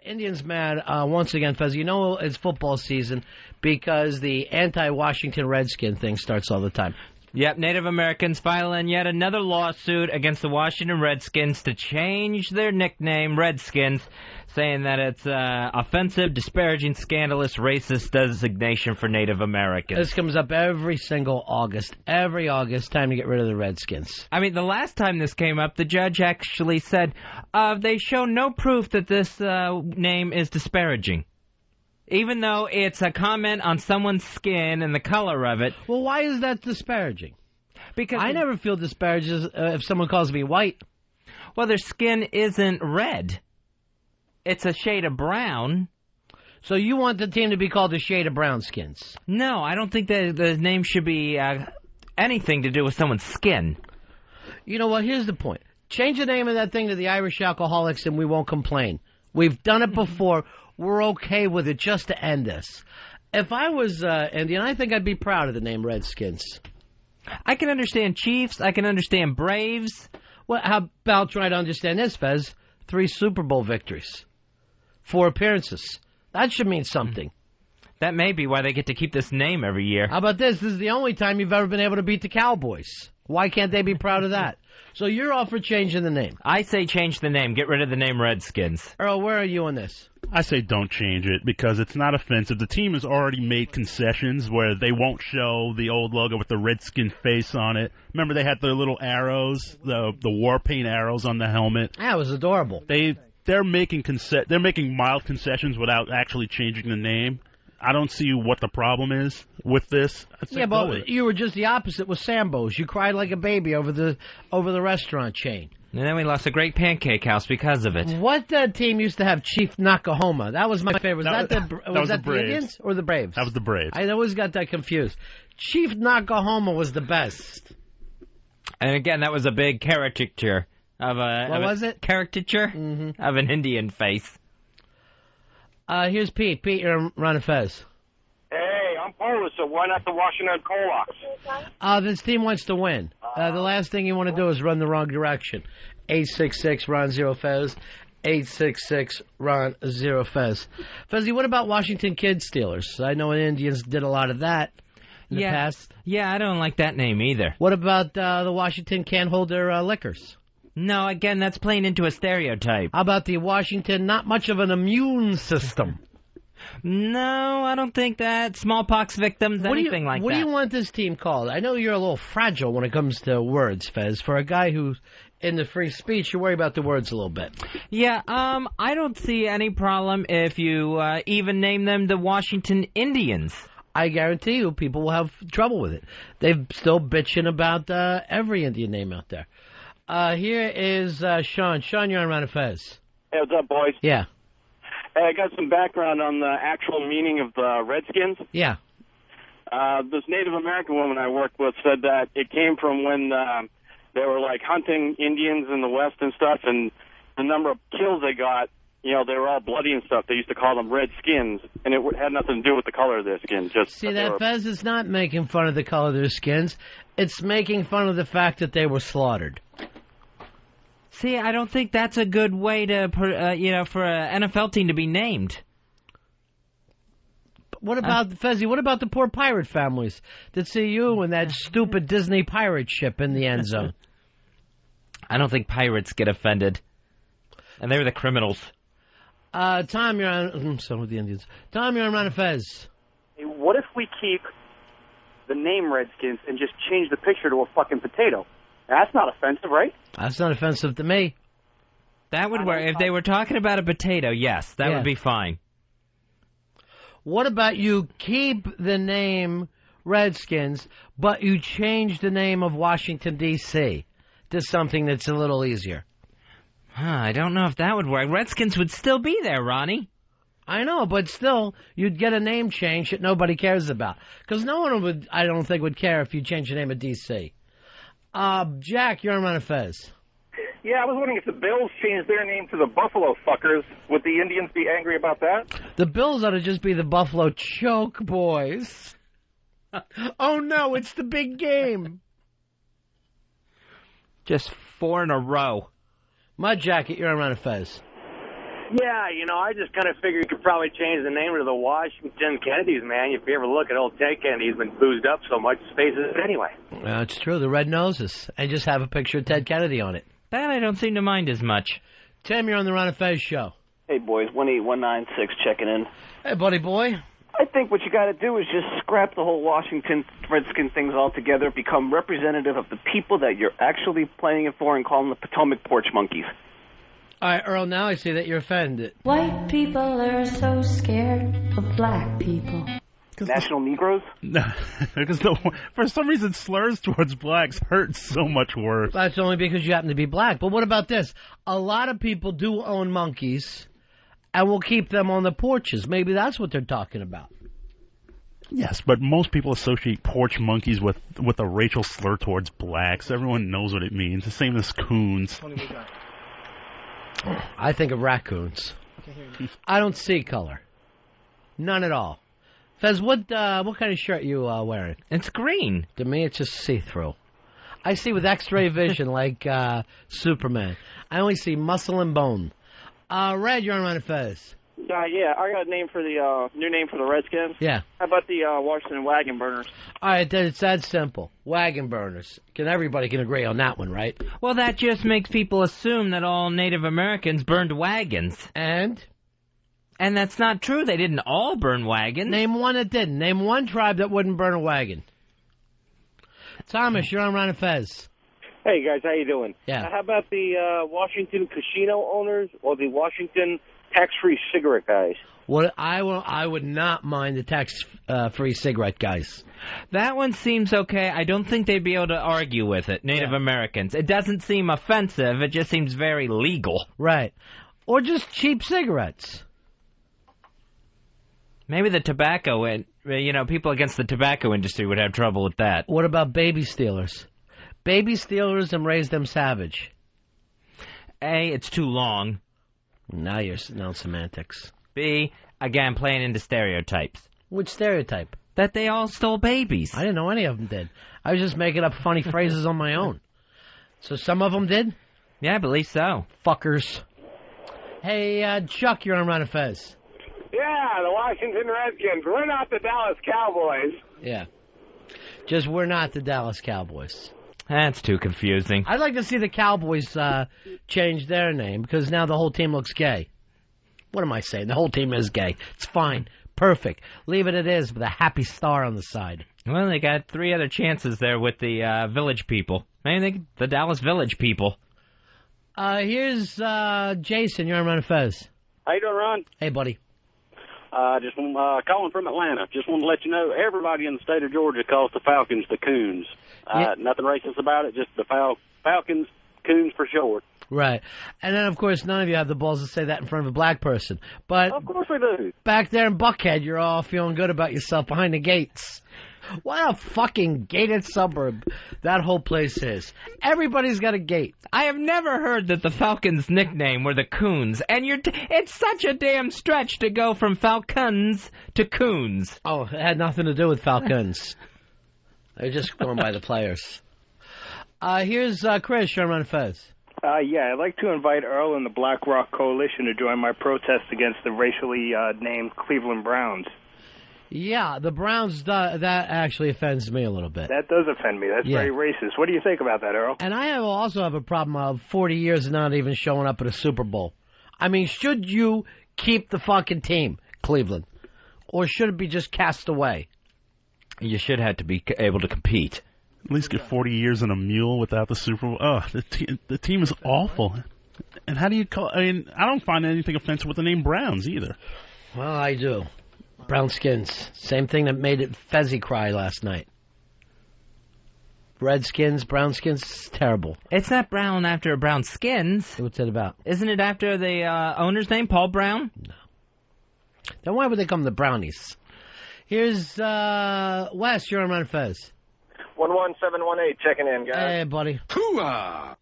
Indians mad once again, Fez. You know it's football season because the anti-Washington Redskins thing starts all the time. Yep, Native Americans filing yet another lawsuit against the Washington Redskins to change their nickname, Redskins, saying that it's offensive, disparaging, scandalous, racist designation for Native Americans. This comes up every single August. Every August, time to get rid of the Redskins. I mean, the last time this came up, the judge actually said they show no proof that this name is disparaging. Even though it's a comment on someone's skin and the color of it. Well, why is that disparaging? Because I never feel disparaged if someone calls me white. Well, their skin isn't red. It's a shade of brown. So you want the team to be called the shade of brown skins? No, I don't think that the name should be anything to do with someone's skin. You know what? Here's the point. Change the name of that thing to the Irish Alcoholics and we won't complain. We've done it before. We're okay with it just to end this. If I was Indian, I think I'd be proud of the name Redskins. I can understand Chiefs. I can understand Braves. Well, how about try to understand this, Fez? 3 Super Bowl victories. 4 appearances. That should mean something. That may be why they get to keep this name every year. How about this? This is the only time you've ever been able to beat the Cowboys. Why can't they be proud of that? So you're all for changing the name. I say change the name. Get rid of the name Redskins. Earl, where are you on this? I say don't change it because it's not offensive. The team has already made concessions where they won't show the old logo with the Redskin face on it. Remember they had their little arrows, the war paint arrows on the helmet. That was adorable. They're making mild concessions without actually changing the name. I don't see what the problem is with this. Yeah, but you were just the opposite with Sambo's. You cried like a baby over the restaurant chain. And then we lost a great pancake house because of it. What team used to have Chief Nakahoma? That was my favorite. Was that the Indians or the Braves? That was the Braves. I always got that confused. Chief Nakahoma was the best. And again, that was a big caricature of caricature of an Indian face. Here's Pete. Pete, you're running Fez. Hey, I'm Polish, so why not the Washington Redskins? This team wants to win. The last thing you want to do is run the wrong direction. 866-RON-0-FEZ. 866-RON-0-FEZ. Fezzy, what about Washington Kid Stealers? I know Indians did a lot of that in the past. Yeah, I don't like that name either. What about the Washington Can't Hold Their Liquors? No, again, that's playing into a stereotype. How about the Washington Not Much of an Immune System? No, I don't think that. Smallpox victims, anything like that. What do you want this team called? I know you're a little fragile when it comes to words, Fez. For a guy who's in the free speech, you worry about the words a little bit. Yeah, I don't see any problem if you even name them the Washington Indians. I guarantee you people will have trouble with it. They're still bitching about every Indian name out there. Here is Sean. Sean, you're on Ron and Fez. Hey, what's up, boys? Yeah. Hey, I got some background on the actual meaning of the Redskins. Yeah. This Native American woman I worked with said that it came from when they were, like, hunting Indians in the West and stuff, and the number of kills they got, you know, they were all bloody and stuff. They used to call them Redskins, and it had nothing to do with the color of their skin. See, that Fez is not making fun of the color of their skins. It's making fun of the fact that they were slaughtered. See, I don't think that's a good way to, for an NFL team to be named. What about, Fezzy, what about the poor pirate families that see you and that stupid Disney pirate ship in the end zone? I don't think pirates get offended. And they're the criminals. Tom, you're on, I'm sorry with the Indians. Tom, you're on Ron and Fez. Hey, what if we keep the name Redskins and just change the picture to a fucking potato? That's not offensive, right? That's not offensive to me. That would work. If they were talking about a potato, yes, that would be fine. What about you keep the name Redskins, but you change the name of Washington, D.C. to something that's a little easier? I don't know if that would work. Redskins would still be there, Ronnie. I know, but still, you'd get a name change that nobody cares about. Because no one would, I don't think, would care if you changed the name of D.C. Jack, you're on Ron and Fez. Yeah, I was wondering if the Bills changed their name to the Buffalo Fuckers. Would the Indians be angry about that? The Bills ought to just be the Buffalo Choke Boys. Oh, no, it's the big game. Just 4 in a row. Mud Jacket, you're on Ron and Fez. Yeah, I just kind of figured you could probably change the name to the Washington Kennedys, man. If you ever look at old Ted Kennedy, he's been boozed up so much, his face is anyway. It's true, the red noses. And just have a picture of Ted Kennedy on it. That I don't seem to mind as much. Tim, you're on the Ron and Fez show. Hey, boys, 18196 checking in. Hey, buddy boy. I think what you got to do is just scrap the whole Washington Redskins things altogether, become representative of the people that you're actually playing it for, and call them the Potomac Porch Monkeys. All right, Earl, now I see that you're offended. White people are so scared of black people. National Negroes? No, because for some reason slurs towards blacks hurt so much worse. That's only because you happen to be black. But what about this? A lot of people do own monkeys, and will keep them on the porches. Maybe that's what they're talking about. Yes, but most people associate porch monkeys with a racial slur towards blacks. Everyone knows what it means. The same as coons. I think of raccoons. I don't see color. None at all. Fez, what kind of shirt you wearing? It's green. To me, it's just see-through. I see with X-ray vision like Superman. I only see muscle and bone. Red, you're on Ron and Fez. Yeah, I got a name for the new name for the Redskins. Yeah. How about the Washington Wagon Burners? All right, it's that simple. Wagon burners. Everybody can agree on that one, right? Well, that just makes people assume that all Native Americans burned wagons. And that's not true. They didn't all burn wagons. Name one that didn't. Name one tribe that wouldn't burn a wagon. Thomas, you're on Ron and Fez. Hey, guys, how you doing? Yeah. How about the Washington casino owners or the Washington tax-free cigarette guys? Well, I would not mind the tax-free cigarette guys. That one seems okay. I don't think they'd be able to argue with it, Native Americans. It doesn't seem offensive. It just seems very legal. Right. Or just cheap cigarettes. Maybe the tobacco, people against the tobacco industry would have trouble with that. What about baby stealers? Baby stealers and raise them savage. A, it's too long. Now you're semantics. B, again, playing into stereotypes. Which stereotype? That they all stole babies. I didn't know any of them did. I was just making up funny phrases on my own. So some of them did? Yeah, I believe so. Fuckers. Hey, Chuck, you're on Ron and Fez. Yeah, the Washington Redskins. We're not the Dallas Cowboys. Yeah. Just we're not the Dallas Cowboys. That's too confusing. I'd like to see the Cowboys change their name, because now the whole team looks gay. What am I saying? The whole team is gay. It's fine. Perfect. Leave it as with a happy star on the side. Well, they got 3 other chances there with the Village people. Maybe the Dallas Village people. Here's Jason. You're on Ron and Fez. How you doing, Ron? Hey, buddy. Just calling from Atlanta. Just wanted to let you know, everybody in the state of Georgia calls the Falcons the Coons. Nothing racist about it, just the Falcons, Coons for short. Right. And then, of course, none of you have the balls to say that in front of a black person. But of course we do. Back there in Buckhead, you're all feeling good about yourself behind the gates. What a fucking gated suburb that whole place is. Everybody's got a gate. I have never heard that the Falcons' nickname were the Coons, and it's such a damn stretch to go from Falcons to Coons. Oh, it had nothing to do with Falcons. They're just going by the players. Here's Chris, you're on Ron and Fez. Yeah, I'd like to invite Earl and the Black Rock Coalition to join my protest against the racially named Cleveland Browns. Yeah, the Browns, that actually offends me a little bit. That does offend me. That's very racist. What do you think about that, Earl? And I also have a problem of 40 years of not even showing up at a Super Bowl. I mean, should you keep the fucking team, Cleveland? Or should it be just cast away? You should have to be able to compete. At least get 40 years in a mule without the Super Bowl. Oh, the team is awful. And how do you call... I mean, I don't find anything offensive with the name Browns, either. Well, I do. Brown skins. Same thing that made it Fezzy cry last night. Redskins, brown skins, it's terrible. It's not brown after brown skins. What's it about? Isn't it after the owner's name, Paul Brown? No. Then why would they come the Brownies? Here's Wes, you're on Ron Fez. 11718 checking in, guys. Hey, buddy. Hoo-ah!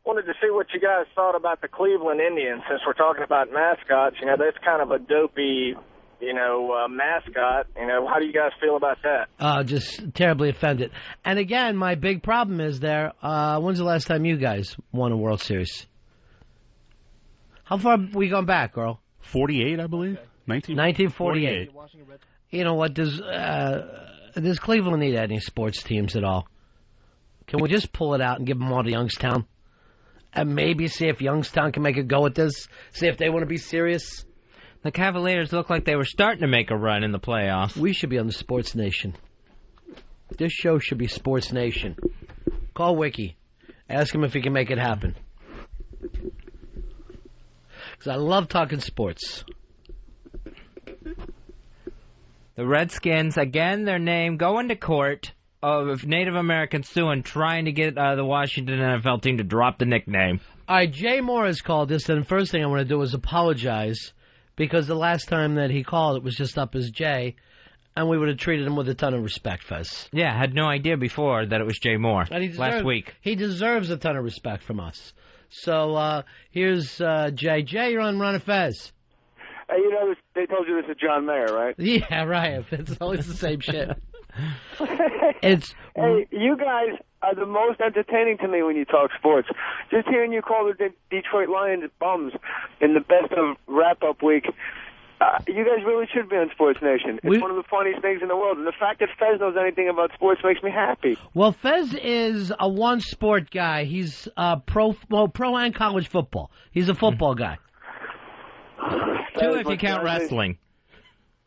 Wanted to see what you guys thought about the Cleveland Indians, since we're talking about mascots. You know, that's kind of a dopey... mascot. How do you guys feel about that? Just terribly offended. And again, my big problem is when's the last time you guys won a World Series? How far are we going back, Earl? 48, I believe. 1948. You know what? Does Cleveland need any sports teams at all? Can we just pull it out and give them all to Youngstown? And maybe see if Youngstown can make a go at this? See if they want to be serious? The Cavaliers look like they were starting to make a run in the playoffs. We should be on the Sports Nation. This show should be Sports Nation. Call Wiki. Ask him if he can make it happen. Because I love talking sports. The Redskins, again, their name going to court of Native Americans suing, trying to get the Washington NFL team to drop the nickname. All right, Jay Moore has called this, and the first thing I want to do is apologize, because the last time that he called, it was just up as Jay, and we would have treated him with a ton of respect, Fez. Yeah, had no idea before that it was Jay Moore last week. He deserves a ton of respect from us. So here's Jay. Jay, you're on Run of Fez. Hey, you know, they told you this is John Mayer, right? Yeah, right. It's always the same shit. Hey, you guys are the most entertaining to me when you talk sports. Just hearing you call the Detroit Lions bums in the best of wrap-up week, you guys really should be on Sports Nation. It's one of the funniest things in the world. And the fact that Fez knows anything about sports makes me happy. Well, Fez is a one-sport guy. He's pro and college football. He's a football guy. Two if you count wrestling.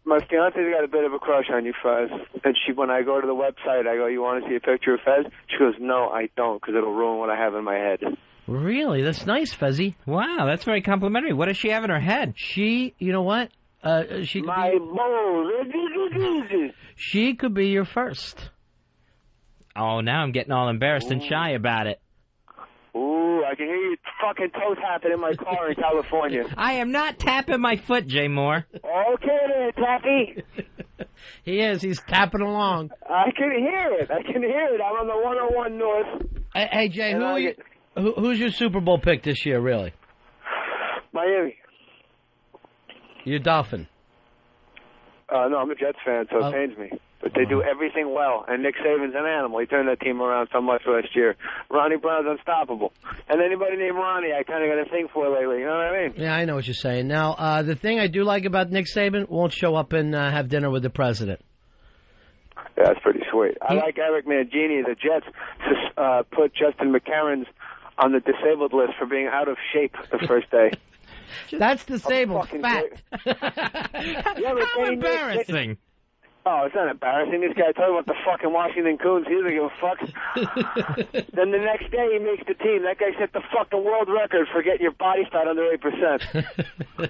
My fiance's got a bit of a crush on you, Fez. And when I go to the website, I go, you want to see a picture of Fez? She goes, no, I don't, because it'll ruin what I have in my head. Really? That's nice, Fezzy. Wow, that's very complimentary. What does she have in her head? You know what? She could be your first. Oh, now I'm getting all embarrassed and shy about it. Ooh, I can hear you fucking toe tapping in my car in California. I am not tapping my foot, Jay Moore. Okay then, Tappy. He is. He's tapping along. I can hear it. I'm on the 101 North. Hey Jay, who's your Super Bowl pick this year, really? Miami. You're Dolphin. No, I'm a Jets fan, so it pains me. But they do everything well, and Nick Saban's an animal. He turned that team around so much last year. Ronnie Brown's unstoppable. And anybody named Ronnie, I kind of got a thing for lately. You know what I mean? Yeah, I know what you're saying. Now, the thing I do like about Nick Saban, won't show up and have dinner with the president. Yeah, that's pretty sweet. I like Eric Mangini, the Jets, to put Justin McCarron's on the disabled list for being out of shape the first day. That's disabled. Fact. How embarrassing. Oh, it's not embarrassing. This guy talking about the fucking Washington Coons. He doesn't give a fuck. Then the next day he makes the team. That guy set the fucking world record for getting your body fat under 8%.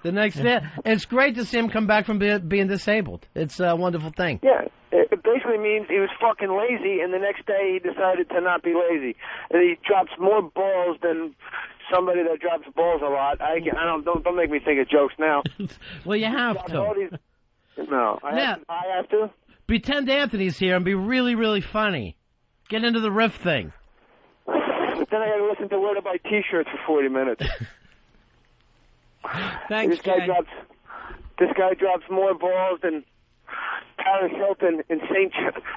The next day. It's great to see him come back from being disabled. It's a wonderful thing. Yeah. It basically means he was fucking lazy, and the next day he decided to not be lazy. And he drops more balls than somebody that drops balls a lot. Don't make me think of jokes now. Well, you have to. No, I have to. Pretend Anthony's here and be really, really funny. Get into the riff thing. But then I got to listen to Where to Buy T-shirts for 40 minutes. Thanks, This guy drops more balls than Paris Hilton in St.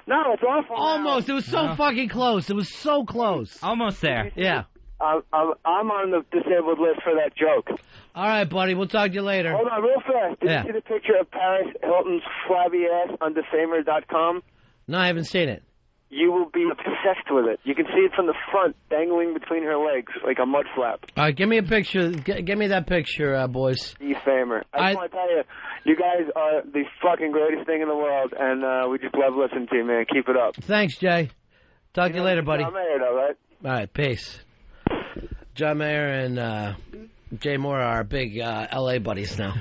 No, it's awful. Almost. It was so fucking close. It was so close. Almost there. Yeah. I'm on the disabled list for that joke. All right, buddy. We'll talk to you later. Hold on, real fast. Did you see the picture of Paris Hilton's flabby ass on Defamer.com? No, I haven't seen it. You will be obsessed with it. You can see it from the front, dangling between her legs like a mud flap. All right, give me a picture. Give me that picture, boys. Defamer. I just want to tell you, you guys are the fucking greatest thing in the world, and we just love listening to you, man. Keep it up. Thanks, Jay. Talk to you later, buddy. John Mayer, though, right? All right, peace. John Mayer and Jay Moore are our big L.A. buddies now.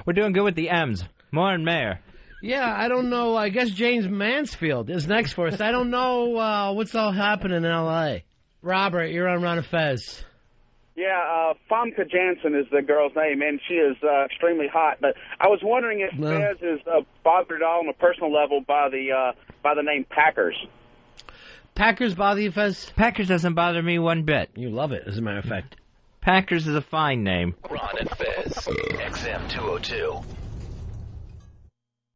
We're doing good with the M's. Moore and Mayer. Yeah, I don't know. I guess James Mansfield is next for us. I don't know what's all happening in L.A. Robert, you're on Ron and Fez. Yeah, Famke Janssen is the girl's name, and she is extremely hot. But I was wondering if Fez is bothered at all on a personal level by the name Packers. Packers bother you, Fez? Packers doesn't bother me one bit. You love it, as a matter of fact. Packers is a fine name. Ron and Fez, XM 202.